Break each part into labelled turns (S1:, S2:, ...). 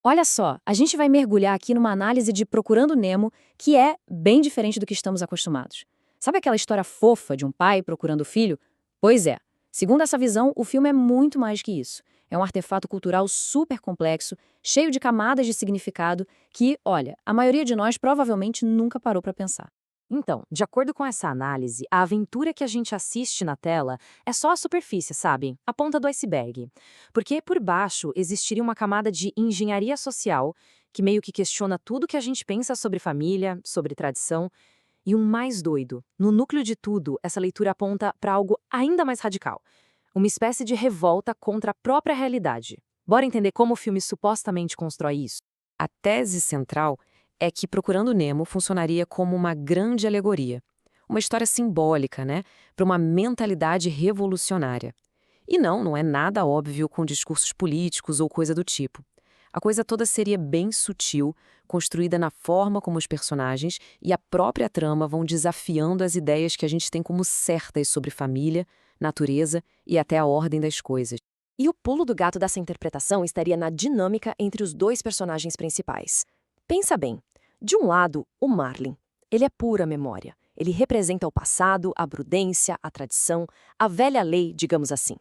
S1: Olha só, a gente vai mergulhar aqui numa análise de Procurando Nemo, que é bem diferente do que estamos acostumados. Sabe aquela história fofa de um pai procurando o filho? Pois é. Segundo essa visão, o filme é muito mais que isso. É um artefato cultural super complexo, cheio de camadas de significado que, olha, a maioria de nós provavelmente nunca parou para pensar.
S2: Então, de acordo com essa análise, a aventura que a gente assiste na tela é só a superfície, sabe? A ponta do iceberg. Porque por baixo existiria uma camada de engenharia social que meio que questiona tudo que a gente pensa sobre família, sobre tradição. E o mais doido, no núcleo de tudo, essa leitura aponta para algo ainda mais radical. Uma espécie de revolta contra a própria realidade. Bora entender como o filme supostamente constrói isso? A tese central é que Procurando Nemo funcionaria como uma grande alegoria, uma história simbólica, né, para uma mentalidade revolucionária. E não é nada óbvio com discursos políticos ou coisa do tipo. A coisa toda seria bem sutil, construída na forma como os personagens e a própria trama vão desafiando as ideias que a gente tem como certas sobre família, natureza e até a ordem das coisas.
S3: E o pulo do gato dessa interpretação estaria na dinâmica entre os dois personagens principais. Pensa bem. De um lado, o Marlin. Ele é pura memória. Ele representa o passado, a prudência, a tradição, a velha lei, digamos assim.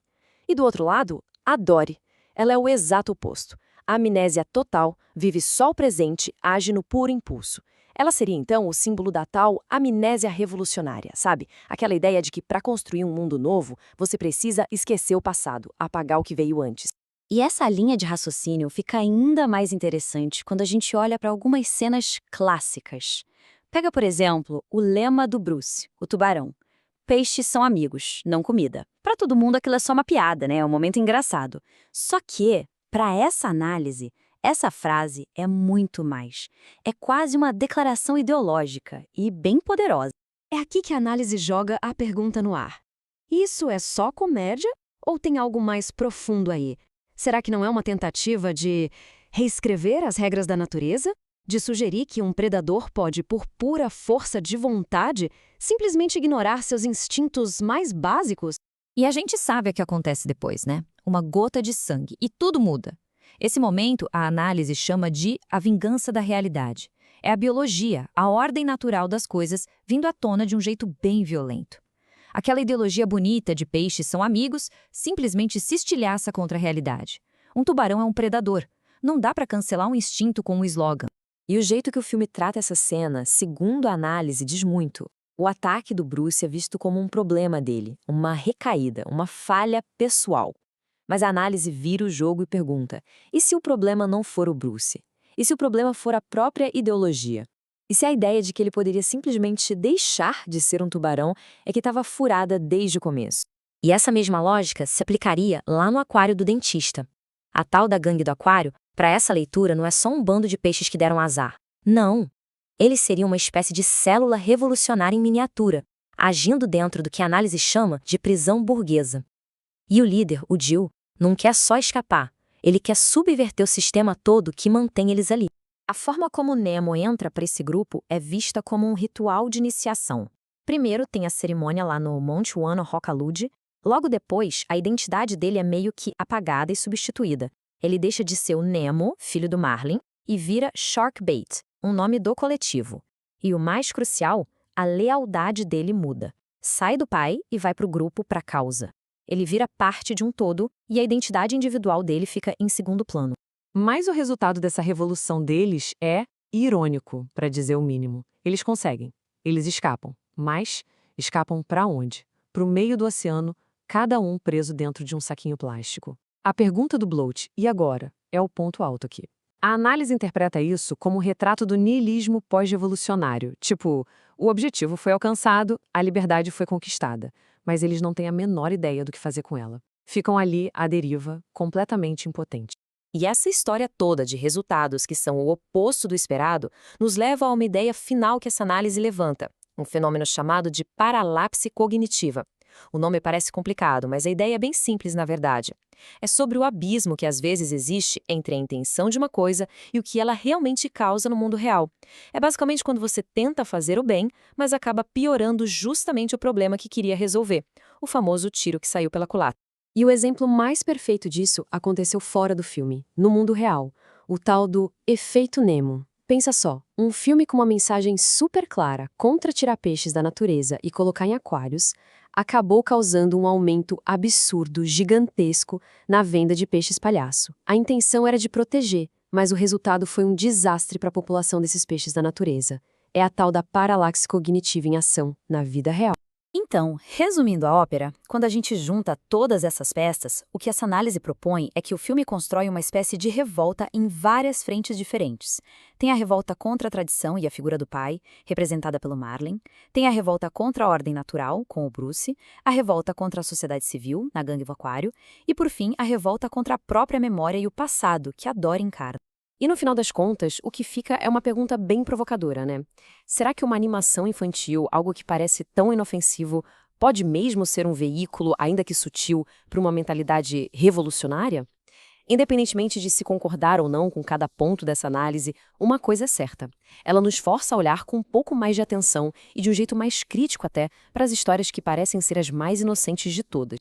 S3: E do outro lado, a Dory. Ela é o exato oposto. A amnésia total, vive só o presente, age no puro impulso. Ela seria, então, o símbolo da tal amnésia revolucionária, sabe? Aquela ideia de que, para construir um mundo novo, você precisa esquecer o passado, apagar o que veio antes.
S1: E essa linha de raciocínio fica ainda mais interessante quando a gente olha para algumas cenas clássicas. Pega, por exemplo, o lema do Bruce, o tubarão. Peixes são amigos, não comida. Para todo mundo aquilo é só uma piada, né? É um momento engraçado. Só que, para essa análise, essa frase é muito mais. É quase uma declaração ideológica e bem poderosa.
S3: É aqui que a análise joga a pergunta no ar. Isso é só comédia ou tem algo mais profundo aí? Será que não é uma tentativa de reescrever as regras da natureza? De sugerir que um predador pode, por pura força de vontade, simplesmente ignorar seus instintos mais básicos?
S4: E a gente sabe o que acontece depois, né? Uma gota de sangue e tudo muda. Esse momento a análise chama de a vingança da realidade. É a biologia, a ordem natural das coisas vindo à tona de um jeito bem violento. Aquela ideologia bonita de peixes são amigos simplesmente se estilhaça contra a realidade. Um tubarão é um predador. Não dá para cancelar um instinto com um slogan.
S2: E o jeito que o filme trata essa cena, segundo a análise, diz muito. O ataque do Bruce é visto como um problema dele, uma recaída, uma falha pessoal. Mas a análise vira o jogo e pergunta: e se o problema não for o Bruce? E se o problema for a própria ideologia? E se a ideia de que ele poderia simplesmente deixar de ser um tubarão é que estava furada desde o começo? E essa mesma lógica se aplicaria lá no aquário do dentista. A tal da gangue do aquário, para essa leitura, não é só um bando de peixes que deram azar. Não. Eles seriam uma espécie de célula revolucionária em miniatura, agindo dentro do que a análise chama de prisão burguesa. E o líder, o Jill, não quer só escapar, ele quer subverter o sistema todo que mantém eles ali. A forma como Nemo entra para esse grupo é vista como um ritual de iniciação. Primeiro tem a cerimônia lá no Monte Wano Rockalud. Logo depois, a identidade dele é meio que apagada e substituída. Ele deixa de ser o Nemo, filho do Marlin, e vira Sharkbait, um nome do coletivo. E o mais crucial, a lealdade dele muda. Sai do pai e vai para o grupo, para a causa. Ele vira parte de um todo e a identidade individual dele fica em segundo plano. Mas o resultado dessa revolução deles é irônico, para dizer o mínimo. Eles conseguem. Eles escapam. Mas escapam para onde? Para o meio do oceano, cada um preso dentro de um saquinho plástico. A pergunta do Bloch, e agora? É o ponto alto aqui. A análise interpreta isso como um retrato do niilismo pós-revolucionário. Tipo, o objetivo foi alcançado, a liberdade foi conquistada, mas eles não têm a menor ideia do que fazer com ela. Ficam ali, à deriva, completamente impotentes. E essa história toda de resultados que são o oposto do esperado nos leva a uma ideia final que essa análise levanta, um fenômeno chamado de paralapse cognitiva. O nome parece complicado, mas a ideia é bem simples, na verdade. É sobre o abismo que às vezes existe entre a intenção de uma coisa e o que ela realmente causa no mundo real. É basicamente quando você tenta fazer o bem, mas acaba piorando justamente o problema que queria resolver. O famoso tiro que saiu pela culatra. E o exemplo mais perfeito disso aconteceu fora do filme, no mundo real.
S3: o tal do efeito Nemo. Pensa só, um filme com uma mensagem super clara contra tirar peixes da natureza e colocar em aquários acabou causando um aumento absurdo, gigantesco, na venda de peixes palhaço. A intenção era de proteger, mas o resultado foi um desastre para a população desses peixes da natureza. É a tal da paralaxe cognitiva em ação, na vida real.
S1: Então, resumindo a ópera, quando a gente junta todas essas peças, o que essa análise propõe é que o filme constrói uma espécie de revolta em várias frentes diferentes. Tem a revolta contra a tradição e a figura do pai, representada pelo Marlin. Tem a revolta contra a ordem natural, com o Bruce. A revolta contra a sociedade civil, na Gangue do Aquário. E, por fim, a revolta contra a própria memória e o passado, que a Dory encarna.
S3: E no final das contas, o que fica é uma pergunta bem provocadora, né? Será que uma animação infantil, algo que parece tão inofensivo, pode mesmo ser um veículo, ainda que sutil, para uma mentalidade revolucionária? Independentemente de se concordar ou não com cada ponto dessa análise, uma coisa é certa. Ela nos força a olhar com um pouco mais de atenção e de um jeito mais crítico até para as histórias que parecem ser as mais inocentes de todas.